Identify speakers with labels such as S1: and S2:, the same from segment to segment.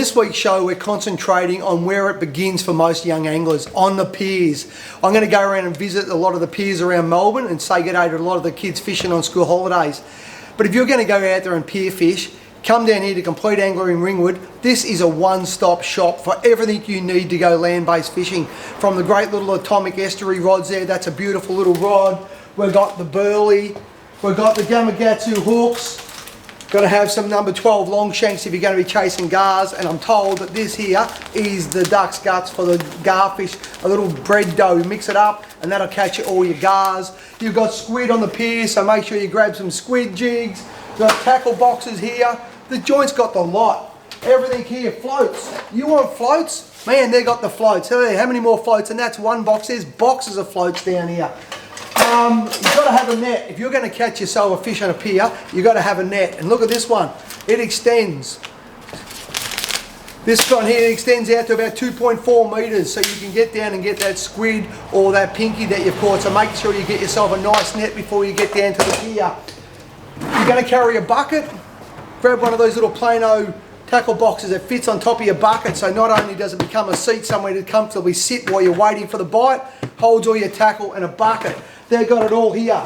S1: this week's show, we're concentrating on where it begins for most young anglers, on the piers. I'm going to go around and visit a lot of the piers around Melbourne and say good day to a lot of the kids fishing on school holidays. But if you're going to go out there and pier fish, come down here to Complete Angler in Ringwood. This is a one-stop shop for everything you need to go land-based fishing. From the great little atomic estuary rods there, that's a beautiful little rod. We've got the burley, we've got the Gamakatsu hooks. Got to have some number 12 long shanks if you're going to be chasing gars, and I'm told that this here is the duck's guts for the garfish, a little bread dough. You mix it up and that'll catch all your gars. You've got squid on the pier, so make sure you grab some squid jigs. You've got tackle boxes here. The joint's got the lot. Everything here floats. You want floats? Man, they got the floats. Hey, how many more floats? And that's one box. There's boxes of floats down here. You've got to have a net. If you're going to catch yourself a fish on a pier, you've got to have a net. And look at this one. It extends. This one here extends out to about 2.4 metres, so you can get down and get that squid or that pinky that you've caught. So make sure you get yourself a nice net before you get down to the pier. You're going to carry a bucket. Grab one of those little Plano tackle boxes that fits on top of your bucket, so not only does it become a seat somewhere to comfortably sit while you're waiting for the bite, holds all your tackle and a bucket. They've got it all here.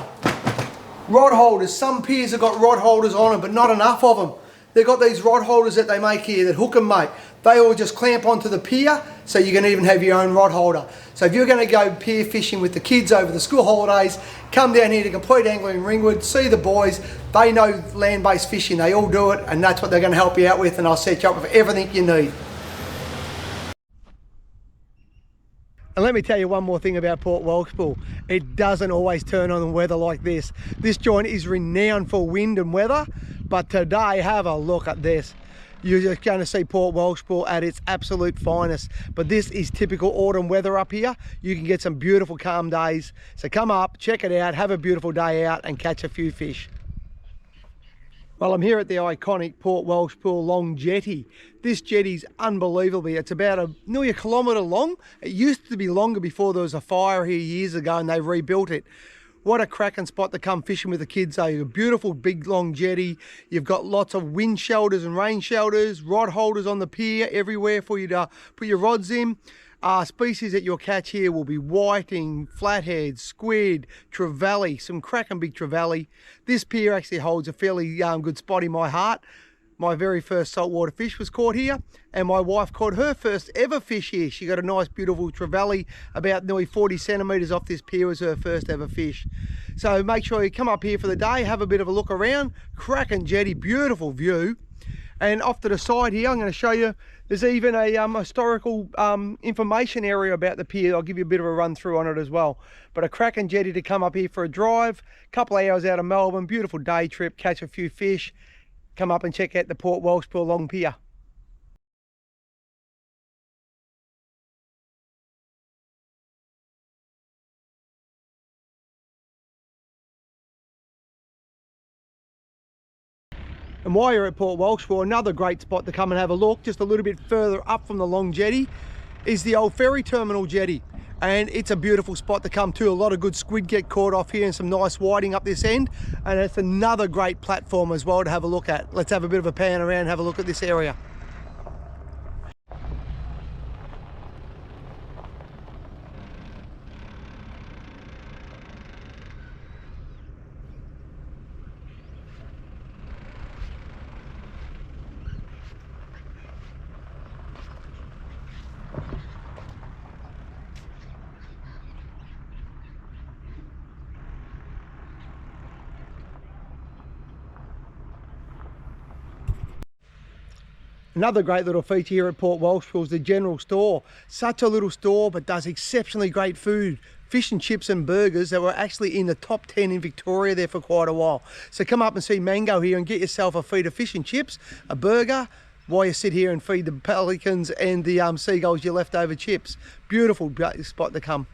S1: Rod holders. Some piers have got rod holders on them, but not enough of them. They've got these rod holders that they make here that Hook 'em make. They all just clamp onto the pier, so you can even have your own rod holder. So if you're going to go pier fishing with the kids over the school holidays, come down here to Complete Angler in Ringwood, see the boys. They know land-based fishing. They all do it, and that's what they're going to help you out with, and I'll set you up with everything you need. And let me tell you one more thing about Port Welshpool. It doesn't always turn on the weather like this. This joint is renowned for wind and weather, but today, have a look at this. You're just going to see Port Welshpool at its absolute finest. But this is typical autumn weather up here. You can get some beautiful calm days. So come up, check it out, have a beautiful day out and catch a few fish. Well, I'm here at the iconic Port Welshpool long jetty. This jetty's unbelievable. It's about nearly a kilometre long. It used to be longer before there was a fire here years ago and they rebuilt it. What a cracking spot to come fishing with the kids though. A beautiful big long jetty. You've got lots of wind shelters and rain shelters, rod holders on the pier everywhere for you to put your rods in. Species that you'll catch here will be whiting, flathead, squid, trevally, some cracking big trevally. This pier actually holds a fairly good spot in my heart. My very first saltwater fish was caught here, and my wife caught her first ever fish here. She got a nice beautiful trevally about nearly 40 centimetres off this pier as her first ever fish. So make sure you come up here for the day, have a bit of a look around. Cracking jetty, beautiful view. And off to the side here, I'm going to show you, there's even a historical information area about the pier. I'll give you a bit of a run through on it as well. But a cracking jetty to come up here for a drive, a couple of hours out of Melbourne, beautiful day trip, catch a few fish. Come up and check out the Port Welshpool long pier. And while you're at Port Welshpool, another great spot to come and have a look, just a little bit further up from the long jetty, is the old ferry terminal jetty. And it's a beautiful spot to come to. A lot of good squid get caught off here and some nice whiting up this end. And it's another great platform as well to have a look at. Let's have a bit of a pan around and have a look at this area. Another great little feature here at Port Welshpool is the general store. Such a little store, but does exceptionally great food. Fish and chips and burgers that were actually in the top 10 in Victoria there for quite a while. So come up and see Mango here and get yourself a feed of fish and chips, a burger, while you sit here and feed the pelicans and the seagulls your leftover chips. Beautiful spot to come.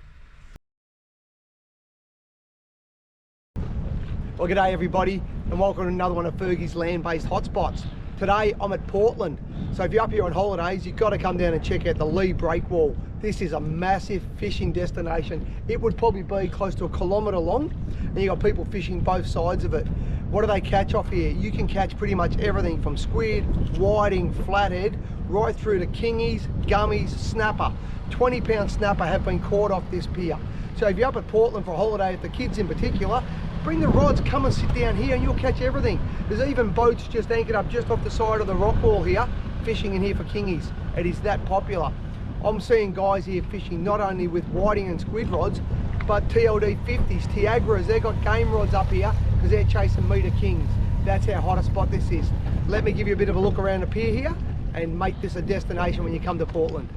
S1: Well, g'day everybody, and welcome to another one of Fergie's land-based hotspots. Today I'm at Portland, so if you're up here on holidays, you've got to come down and check out the Lee breakwall. This is a massive fishing destination. It would probably be close to 1 kilometre long, and you've got people fishing both sides of it. What do they catch off here? You can catch pretty much everything from squid, whiting, flathead, right through to kingies, gummies, snapper. 20-pound snapper have been caught off this pier. So if you're up at Portland for a holiday, with the kids in particular, bring the rods, come and sit down here and you'll catch everything. There's even boats just anchored up just off the side of the rock wall here, fishing in here for kingies. It is that popular. I'm seeing guys here fishing not only with whiting and squid rods, but TLD 50s, Tiagras. They've got game rods up here because they're chasing meter kings. That's how hot a spot this is. Let me give you a bit of a look around the pier here and make this a destination when you come to Portland.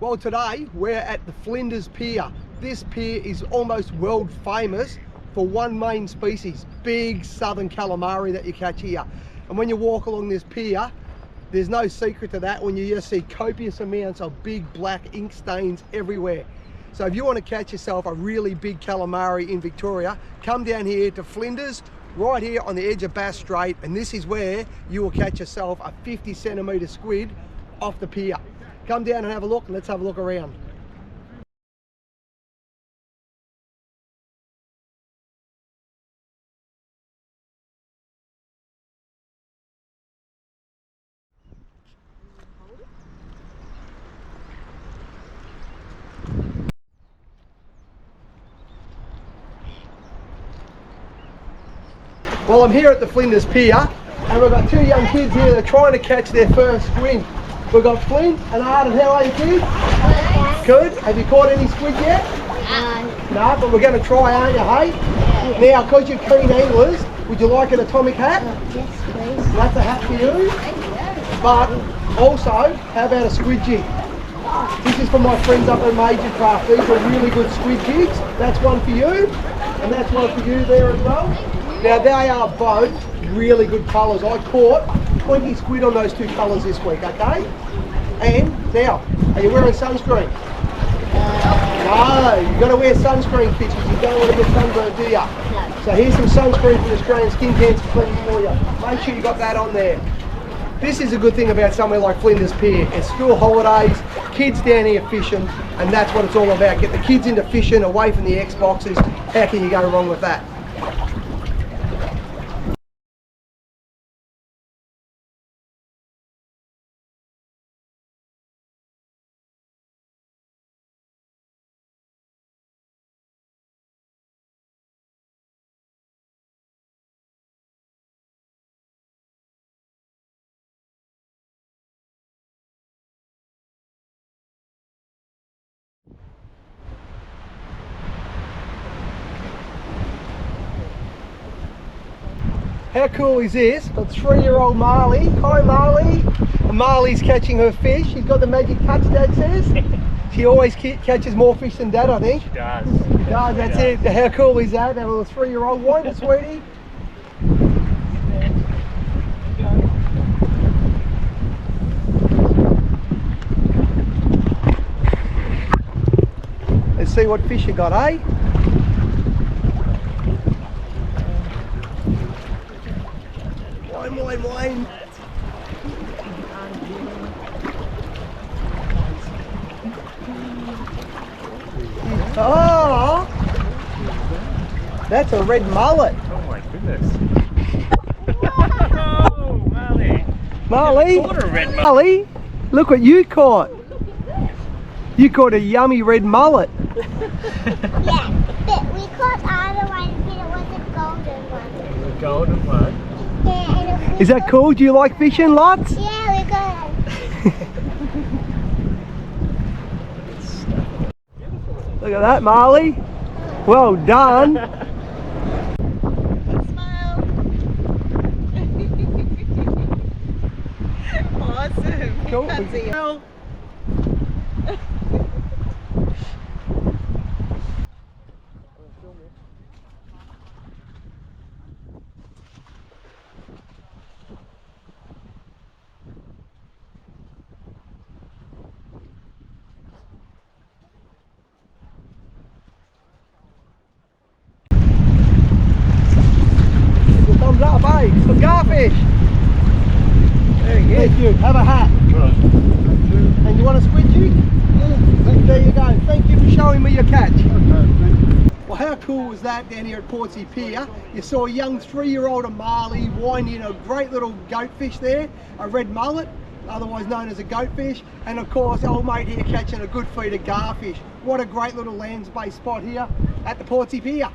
S1: Well, today we're at the Flinders pier. This pier is almost world famous for one main species, big southern calamari that you catch here. And when you walk along this pier, there's no secret to that when you just see copious amounts of big black ink stains everywhere. So if you want to catch yourself a really big calamari in Victoria, come down here to Flinders, right here on the edge of Bass Strait, and this is where you will catch yourself a 50-centimetre squid off the pier. Come down and have a look, and let's have a look around. Well, I'm here at the Flinders pier, and we've got two young kids here that are trying to catch their first squid. We've got Flint and Arden. How are you, kids? Good. Have you caught any squid yet? No, but we're going to try, aren't you, hey? Now, because you're keen anglers, would you like an atomic hat?
S2: Yes, please.
S1: That's a hat for you. But also, how about a squid jig? This is for my friends up at Major Craft. These are really good squid jigs. That's one for you, and that's one for you there as well. Now, they are both really good colours. I caught 20 squid on those two colours this week, okay? And now, are you wearing sunscreen? No, you've got to wear sunscreen, kids, because you don't want to get sunburned, do you? No. So here's some sunscreen from the Australian Skin Cancer Clinic for you. Make sure you got that on there. This is a good thing about somewhere like Flinders Pier. It's school holidays, kids down here fishing, and that's what it's all about. Get the kids into fishing, away from the Xboxes. How can you go wrong with that? How cool is this? Got 3-year-old Marley. Hi, Marley. And Marley's catching her fish. She's got the magic touch, Dad says. She always catches more fish than Dad, I think.
S3: She does.
S1: She does, that's it. How cool is that? That little 3-year-old. Won't it, sweetie? Let's see what fish you got, eh? Wine. Oh, that's a red mullet.
S3: Oh my goodness. Oh, Marley.
S1: Marley, look what you caught. You caught a yummy red mullet.
S2: Yeah, but we caught other one, but it was a golden one.
S3: The golden one.
S2: Yeah,
S1: Is that cool? Do you like fishing lots?
S2: Yeah, we got it.
S1: Look at that, Marley. Well done.
S4: Smile. Awesome.
S1: Cool.
S4: Can't see you.
S1: Thumbs up, eh? Some garfish. Thank you. Have a hat. And you want a squid jig? Yeah. There you go. Thank you for showing me your catch. Well, how cool was that down here at Portsea Pier? You saw a young 3-year-old of Marley winding a great little goatfish there, a red mullet, otherwise known as a goatfish, and of course old mate here catching a good feed of garfish. What a great little lands-based spot here at the Portsea Pier.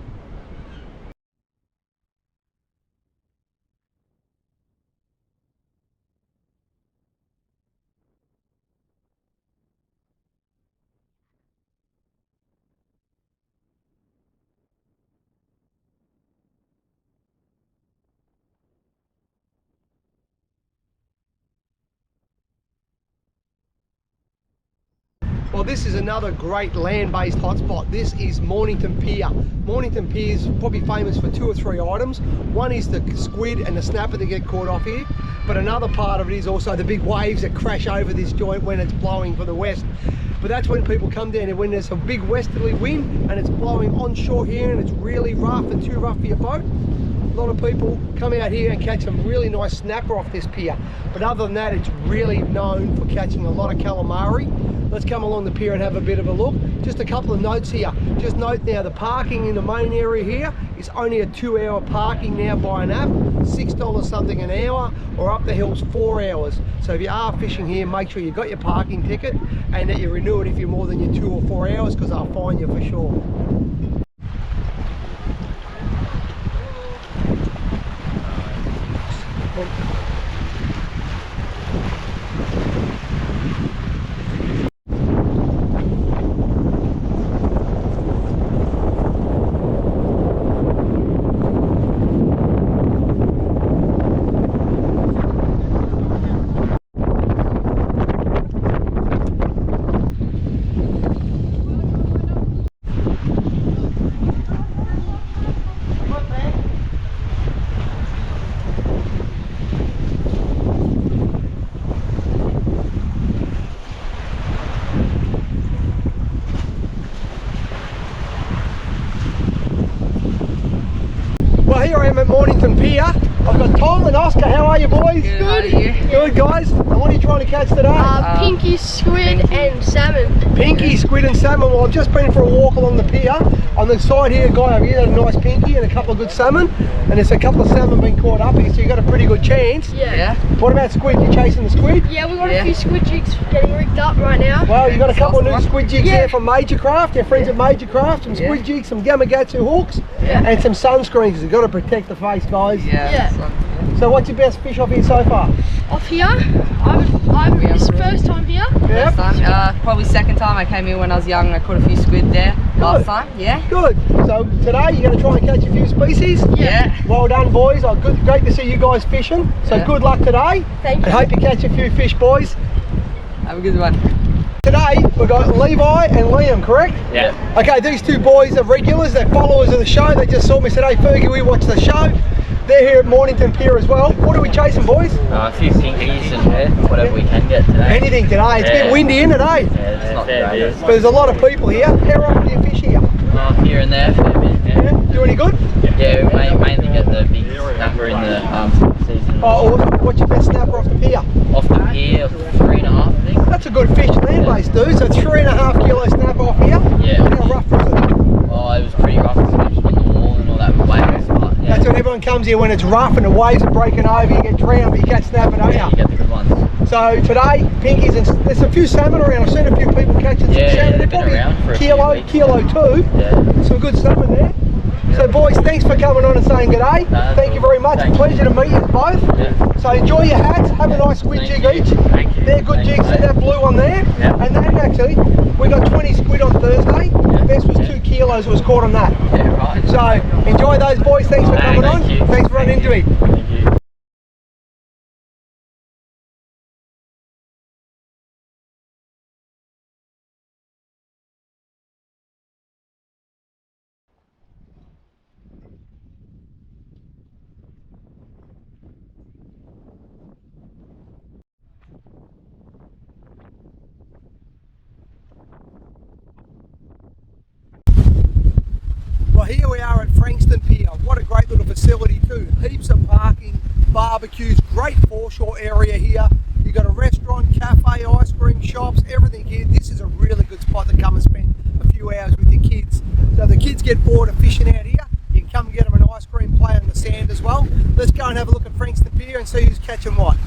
S1: Well, this is another great land-based hotspot. This is Mornington Pier. Mornington Pier is probably famous for 2 or 3 items. One is the squid and the snapper that get caught off here, but another part of it is also the big waves that crash over this joint when it's blowing from the west. But that's when people come down here, when there's a big westerly wind and it's blowing onshore here and it's really rough and too rough for your boat. A lot of people come out here and catch some really nice snapper off this pier. But other than that, it's really known for catching a lot of calamari. Let's come along the pier and have a bit of a look. Just a couple of notes here. Just note now, the parking in the main area here is only a 2-hour parking now by an app, $6 something an hour, or up the hills 4 hours. So if you are fishing here, make sure you've got your parking ticket and that you renew it if you're more than your 2 or 4 hours, because they'll fine you for sure. Well, here I am at Mornington Pier. I've got Tom and Oscar. How are you boys?
S5: Good. How are you?
S1: Good, guys. And what are you trying to catch today?
S5: Pinky, squid and salmon.
S1: Pinky, squid and salmon. Well, I've just been for a walk along the pier. On the side here, guy over here had a nice pinky and a couple of good salmon. And there's a couple of salmon being caught up here, so you got a pretty good chance.
S5: Yeah.
S1: What about squid? You chasing the squid?
S5: Yeah, we got a few squid jigs getting rigged up right now.
S1: Well, you got a couple of new squid jigs there from Major Craft. Your friends at Major Craft. Some squid jigs, some Gamakatsu hooks, and some sunscreens, because you've got to protect the face, guys. So what's your best fish off here so far?
S5: Off here, this is first time here.
S6: First time, probably second time. I came here when I was young and I caught a few squid there last time.
S1: Good. So today you're going to try and catch a few species. Well done, boys. Great to see you guys fishing. So good luck today.
S5: Thank you.
S1: And hope you catch a few fish, boys.
S6: Have a good one.
S1: Today we've got Levi and Liam, correct?
S3: Yeah.
S1: Okay, these two boys are regulars. They're followers of the show. They just saw me say, "Hey Fergie, we watch the show." They're here at Mornington Pier as well. What are we chasing, boys?
S3: A few pinkies and whatever we can get today.
S1: Anything today. It's a bit windy, isn't it, eh?
S3: Yeah, it's not bad.
S1: But there's a lot of people here. How often do you fish here?
S3: Here and there, fair bit.
S1: Do any good?
S3: Yeah, we mainly get the big snapper in the season.
S1: Oh, awesome. What's your best snapper off the pier?
S3: Off the pier, 3.5, I think.
S1: That's a good fish, land-based, dude. So 3.5 kilo snapper off here.
S3: Yeah.
S1: How rough was it?
S3: Oh, it was pretty rough, especially on the wall and all that waves. But, yeah.
S1: That's when everyone comes here, when it's rough and the waves are breaking over, you get drowned, but you catch snapper, don't
S3: Yeah,
S1: you?
S3: you get the good ones.
S1: So today, pinkies, and there's a few salmon around. I've seen a few people catching some salmon.
S3: they've been around for a few weeks.
S1: kilo two.
S3: Yeah.
S1: Some good salmon there. So boys, thanks for coming on and saying good day. Thank you very much.
S3: Thank you.
S1: Pleasure to meet you both.
S3: Yeah.
S1: So enjoy your hats. Have a nice squid jig each.
S3: Thank you.
S1: They're good jigs. See that blue one there?
S3: Yeah.
S1: And that actually, we got 20 squid on Thursday. This was 2 kilos. It was caught on that.
S3: Yeah, right.
S1: So enjoy those, boys. Thanks for coming on.
S3: Thank you.
S1: Thanks for running into me.
S3: Thank you.
S1: Well, here we are at Frankston Pier. What a great little facility too. Heaps of parking, barbecues, great foreshore area here. You've got a restaurant, cafe, ice cream shops, everything here. This is a really good spot to come and spend a few hours with your kids. So if the kids get bored of fishing out here, you can come get them an ice cream, play on the sand as well. Let's go and have a look at Frankston Pier and see who's catching what.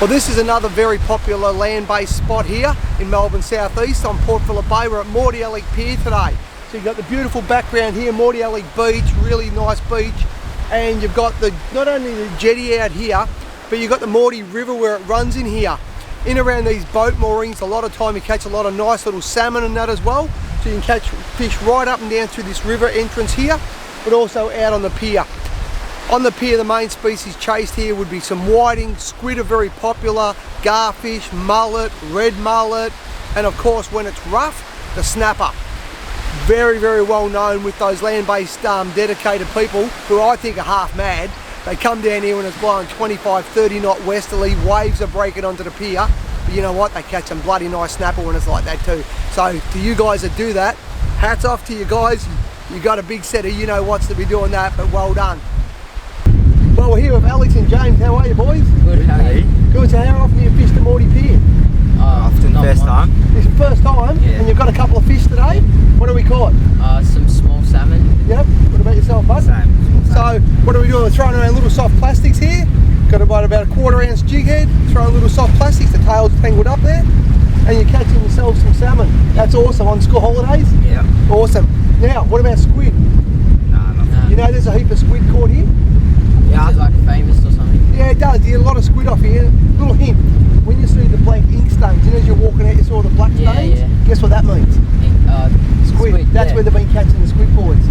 S1: Well, this is another very popular land-based spot here in Melbourne South East on Port Phillip Bay. We're at Mordialloc Pier today. So you've got the beautiful background here, Mordialloc Beach, really nice beach. And you've got not only the jetty out here, but you've got the Mordy River where it runs in here. In around these boat moorings, a lot of time you catch a lot of nice little salmon and that as well. So you can catch fish right up and down through this river entrance here, but also out on the pier. On the pier, the main species chased here would be some whiting, squid are very popular, garfish, mullet, red mullet, and of course when it's rough, the snapper. Very, very well known with those land-based dedicated people who I think are half mad. They come down here when it's blowing 25, 30 knot westerly, waves are breaking onto the pier, but you know what, they catch some bloody nice snapper when it's like that too. So to you guys that do that, hats off to you guys. You got a big set of you know what's to be doing that, but well done. Well, we're here with Alex and James. How are you, boys?
S3: Good, how are you?
S1: Good. So how often do you fish the Mordy Pier?
S3: Often.
S4: First time.
S1: It's your first time,
S3: Yeah.
S1: and you've got a couple of fish today. What have we caught?
S3: Some small salmon.
S1: Yep. What about yourself, bud?
S4: Same.
S1: So what are we doing? We're throwing around little soft plastics here. Got about a 1/4 ounce jig head. Throwing little soft plastics. The tail's tangled up there, and you're catching yourself some salmon. That's awesome. On school holidays.
S4: Yeah.
S1: Awesome. Now, what about squid?
S4: Nah, nothing.
S1: You know, there's a heap of squid caught here.
S3: Yeah. Is it like famous or something?
S1: Yeah, it does. You get a lot of squid off here. Little hint, when you see the blank ink stains, you know as you're walking out you saw the black stains?
S3: Yeah.
S1: Guess what that means? Squid. That's where they've been catching the squid boys.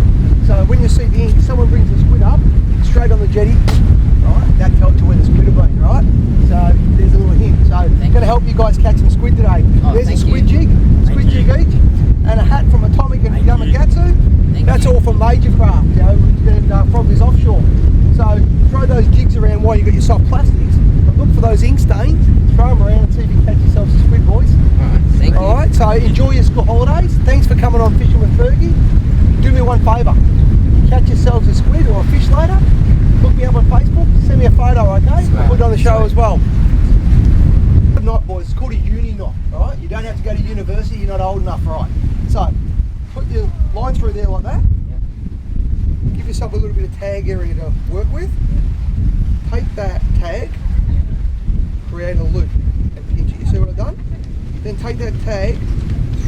S1: So when you see the ink, someone brings the squid up, straight on the jetty, right? That tells you where the squid have been, right? So there's a little hint. So I'm going to help you guys catch some squid today. There's a squid jig, squid jig each, and a hat from Atomic and Yamagatsu. That's all from Major Craft, you know, and from this offshore. So throw those jigs around while you got your soft plastics. But look for those ink stains, throw them around and see if you can catch yourself some squid, boys.
S3: Thank you.
S1: Alright, so enjoy your school holidays. Thanks for coming on Fishing with Fergie. Do me one favour. Catch yourselves a squid or a fish later. Look me up on Facebook. Send me a photo, okay? I'll put it on the show as well. Knot, boys. It's called a uni knot, alright? You don't have to go to university, you're not old enough, right? So, put your line through there like that. Give yourself a little bit of tag area to work with. Take that tag, create a loop and pinch it. You see what I've done? Then take that tag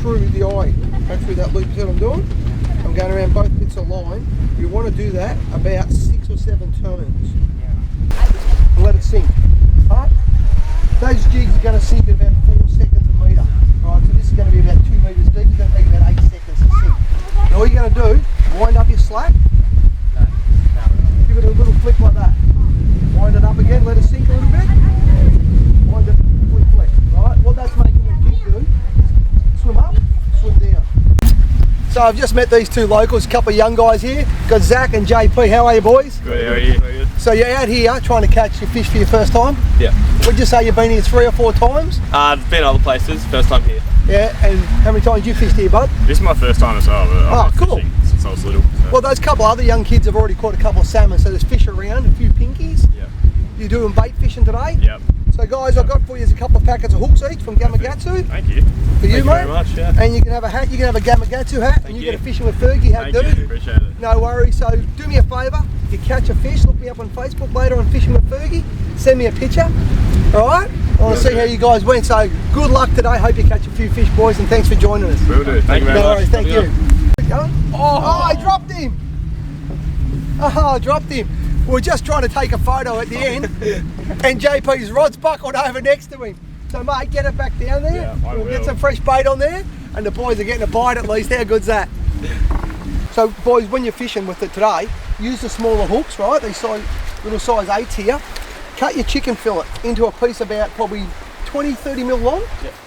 S1: through the eye, go through that loop. See what I'm doing? I'm going around both bits of line. You want to do that about 6 or 7 turns. And let it sink. Alright? Those jigs are going to sink at about 4 seconds a metre. Alright, so this is going to be about 2 metres deep. It's going to take about 8 seconds to sink. Now all you're going to do, wind up your slack, give it a little flick like that. Wind it up again, let it sink a little bit. Wind it, flick. Right? What that's making the jig do is swim up, swim down. So I've just met these two locals, a couple of young guys here. Got Zach and JP. How are you, boys?
S4: Good, how are you? Very good.
S1: So you're out here trying to catch your fish for your first time?
S4: Yeah.
S1: Would you say you've been here 3 or 4 times?
S4: I've been other places, first time here.
S1: Yeah, and how many times you fished here, bud?
S4: This is my first time as well. I've been
S1: cool.
S4: fishing since I was little. So.
S1: Well, those couple other young kids have already caught a couple of salmon, so there's fish around, a few pinkies.
S4: Yeah.
S1: You're doing bait fishing today?
S4: Yep.
S1: So guys, I've got for you a couple of packets of hooks each from Gamakatsu.
S4: Thank you.
S1: For you,
S4: Thank you
S1: mate.
S4: very much, yeah.
S1: And you can have a hat, you can have a Gamakatsu hat, and you
S4: you.
S1: get a fishing with Fergie hat,
S4: Thank
S1: dude.
S4: you, appreciate it.
S1: No worries. So do me a favour, if you catch a fish, look me up on Facebook later on Fishing with Fergie, send me a picture. Alright? I want to see how you guys went. So good luck today, hope you catch a few fish, boys, and thanks for joining us.
S4: Will do. Thank you very
S1: No
S4: much.
S1: worries, thank
S4: Have a
S1: you.
S4: good one.
S1: Oh, I dropped him! Oh, I dropped him. We were just trying to take a photo at the end, and JP's rod's buckled over next to him. So mate, get it back down there.
S4: Yeah, I
S1: we'll get
S4: will.
S1: some fresh bait on there, and the boys are getting a bite at least. How good's that? So boys, when you're fishing with it today, use the smaller hooks, right? These little size 8s here. Cut your chicken fillet into a piece about probably 20-30 mil long,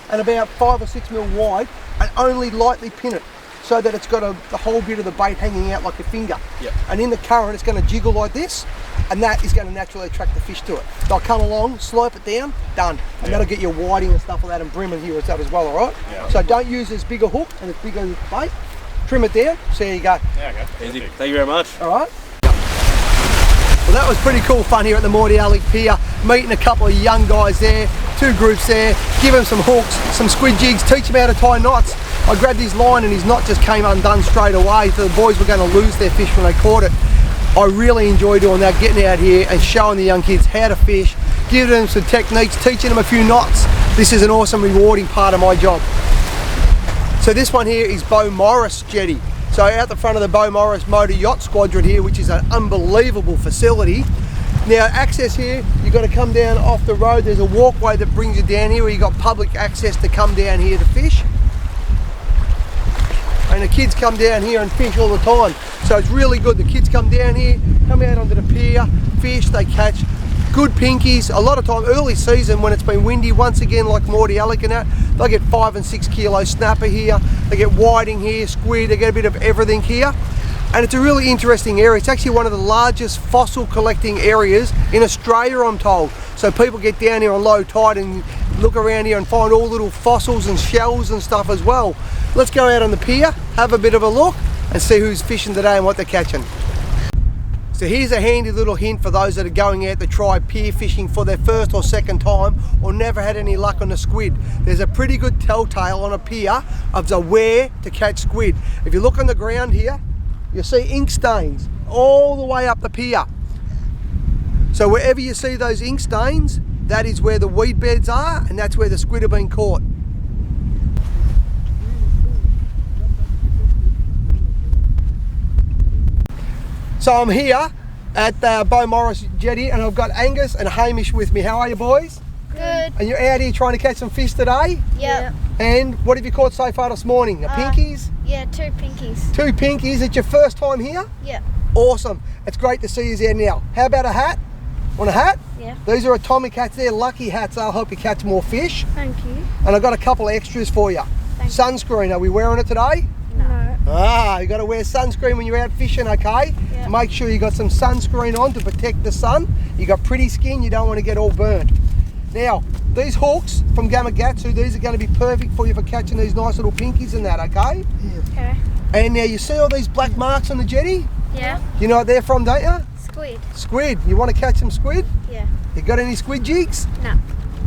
S1: and about 5 or 6 mil wide, and only lightly pin it, so that it's got the whole bit of the bait hanging out like a finger.
S4: Yep.
S1: And in the current, it's going to jiggle like this, and that is going to naturally attract the fish to it. They'll come along, slope it down, done. And that'll get your whiting and stuff like that, and brim and here it's up as well, all right?
S4: Yeah.
S1: So don't use this bigger hook and this bigger bait. Trim it down, so there you go.
S4: Yeah, okay. Easy. Thank you very much.
S1: All right. Well, that was pretty cool fun here at the Mordialloc Pier, meeting a couple of young guys there, 2 groups there, give them some hooks, some squid jigs, teach them how to tie knots. I grabbed his line and his knot just came undone straight away, so the boys were going to lose their fish when they caught it. I really enjoy doing that, getting out here and showing the young kids how to fish, giving them some techniques, teaching them a few knots. This is an awesome, rewarding part of my job. So this one here is Beaumaris Jetty. So out the front of the Beaumaris Motor Yacht Squadron here, which is an unbelievable facility. Now access here, you've got to come down off the road. There's a walkway that brings you down here where you've got public access to come down here to fish. And the kids come down here and fish all the time. So it's really good. The kids come down here, come out onto the pier, fish, they catch good pinkies. A lot of time, early season when it's been windy, once again like Mordialloc and that, they'll get 5 and 6 kilo snapper here, they get whiting here, squid, they get a bit of everything here. And it's a really interesting area. It's actually one of the largest fossil collecting areas in Australia, I'm told. So people get down here on low tide and look around here and find all little fossils and shells and stuff as well. Let's go out on the pier, have a bit of a look and see who's fishing today and what they're catching. So here's a handy little hint for those that are going out to try pier fishing for their first or second time or never had any luck on a squid. There's a pretty good telltale on a pier of the where to catch squid. If you look on the ground here, you'll see ink stains all the way up the pier. So wherever you see those ink stains, that is where the weed beds are and that's where the squid have been caught. So I'm here at the Beaumaris Jetty and I've got Angus and Hamish with me. How are you boys?
S2: Good.
S1: And you're out here trying to catch some fish today?
S2: Yep.
S1: And what have you caught so far this morning? Pinkies?
S2: Yeah, 2 pinkies.
S1: 2 pinkies. It's your first time here?
S2: Yep.
S1: Awesome. It's great to see you there now. How about a hat? Want a hat?
S2: Yeah.
S1: These are atomic hats. They're lucky hats. They'll help you catch more fish.
S2: Thank you.
S1: And I've got a couple of extras for you.
S2: Thank
S1: Sunscreen. Are we wearing it today?
S2: No.
S1: You got to wear sunscreen when you're out fishing, okay?
S2: Yeah.
S1: Make sure you got some sunscreen on to protect the sun. You got pretty skin, you don't want to get all burnt. Now, these hooks from Gamakatsu, these are going to be perfect for you for catching these nice little pinkies and that, okay?
S2: Okay.
S1: And now you see all these black marks on the jetty?
S2: Yeah.
S1: You know what they're from, don't you?
S2: Squid.
S1: Squid. You want to catch some squid?
S2: Yeah.
S1: You got any squid jigs?
S2: No.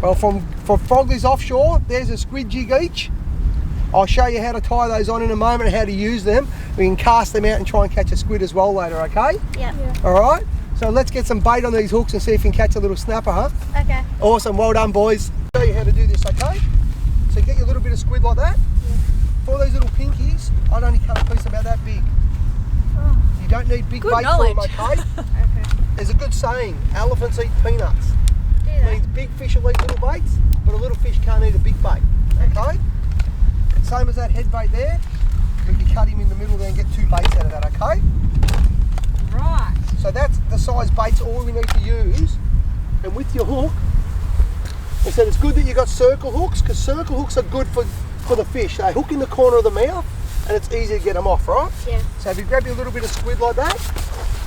S1: Well, from Frogleys Offshore, there's a squid jig each. I'll show you how to tie those on in a moment and how to use them. We can cast them out and try and catch a squid as well later, okay?
S2: Yeah.
S1: All right, so let's get some bait on these hooks and see if we can catch a little snapper, huh?
S2: Okay.
S1: Awesome, well done boys. I'll show you how to do this, okay? So you get your little bit of squid like that. Yeah. For those little pinkies, I'd only cut a piece about that big.
S2: Oh.
S1: You don't need big
S5: Good
S1: bait
S5: knowledge.
S1: for them, okay?
S2: Okay.
S1: There's a good saying, elephants eat peanuts.
S2: Do
S1: It
S2: that.
S1: means big fish will eat little baits, but a little fish can't eat a big bait, okay? Same as that head bait there, we can cut him in the middle there and get 2 baits out of that, okay?
S5: Right.
S1: So that's the size baits all we need to use. And with your hook, I said it's good that you got circle hooks because circle hooks are good for the fish. They hook in the corner of the mouth and it's easy to get them off, right?
S2: Yeah.
S1: So if you grab your little bit of squid like that,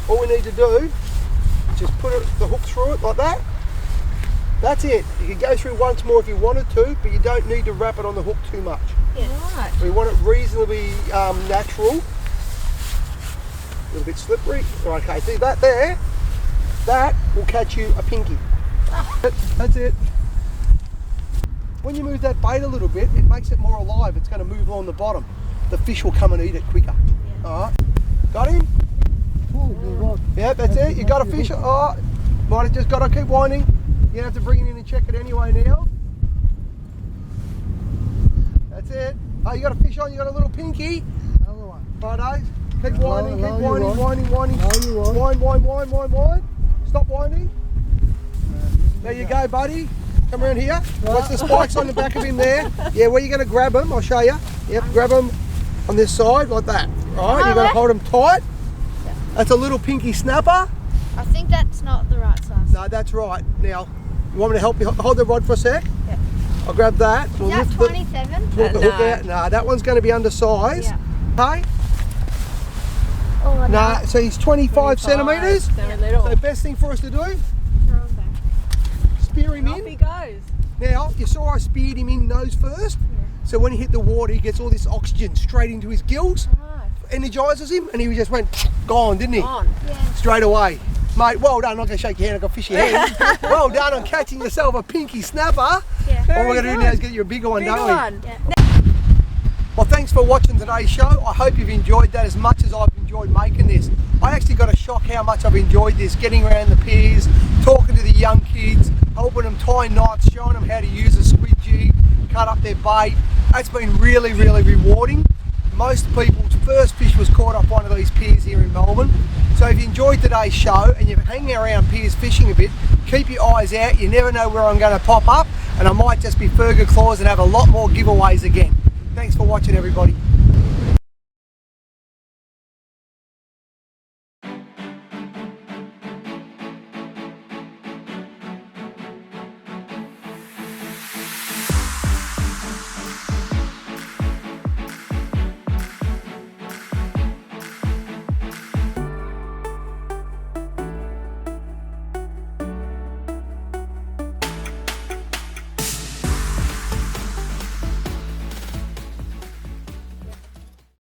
S1: all we need to do is just put the hook through it like that. That's it. You can go through once more if you wanted to, but you don't need to wrap it on the hook too much.
S2: Yeah.
S5: Right.
S1: We want it reasonably natural. A little bit slippery. Okay, see that there? That will catch you a pinky. That's it. When you move that bait a little bit, it makes it more alive. It's going to move along the bottom. The fish will come and eat it quicker. All right. Got him? Yeah, that's it. You got a fish. Oh, might have just got to keep winding. You have to bring it in and check it anyway now. That's it. Oh, you got a fish on. You got a little pinky. Righto. Keep winding. Keep winding. Wind. Stop winding. There you go, buddy. Come around here. Watch the spikes on the back of him there. Yeah, where you going to grab them? I'll show you. Yep, grab them on this side like that. Right, you've got to hold them tight. That's a little pinky snapper.
S2: I think that's not the right size.
S1: No, that's right. Now, you want me to help you hold the rod for a sec?
S2: Yeah.
S1: I'll grab that.
S2: Is that 27?
S1: Pull the hook out. No, that one's going to be undersized.
S2: Yeah.
S1: Hey?
S2: Oh,
S1: No, so he's 25 centimetres.
S6: So little.
S1: So best thing for us to do,
S2: Throw him back.
S1: spear him
S6: Off
S1: in.
S6: he goes.
S1: Now, you saw I speared him in nose first. So when he hit the water, he gets all this oxygen straight into his gills. Energises him, and he just went gone, didn't he?
S6: On.
S2: Yeah.
S1: Straight away. Mate, well done. I'm not going to shake your hand, I've got fishy hands. Well done on catching yourself a pinky snapper.
S2: Yeah.
S1: All we're going to do now is get you a bigger one, don't we?
S2: Yeah.
S1: Well, thanks for watching today's show. I hope you've enjoyed that as much as I've enjoyed making this. I actually got a shock how much I've enjoyed this, getting around the piers, talking to the young kids, helping them tie knots, showing them how to use a squid jig, cut up their bait. It's been really, really rewarding. Most people's first fish was caught off one of these piers here in Melbourne. So if you enjoyed today's show and you're hanging around piers fishing a bit, keep your eyes out. You never know where I'm going to pop up, and I might just be Fergaclaus and have a lot more giveaways again. Thanks for watching, everybody.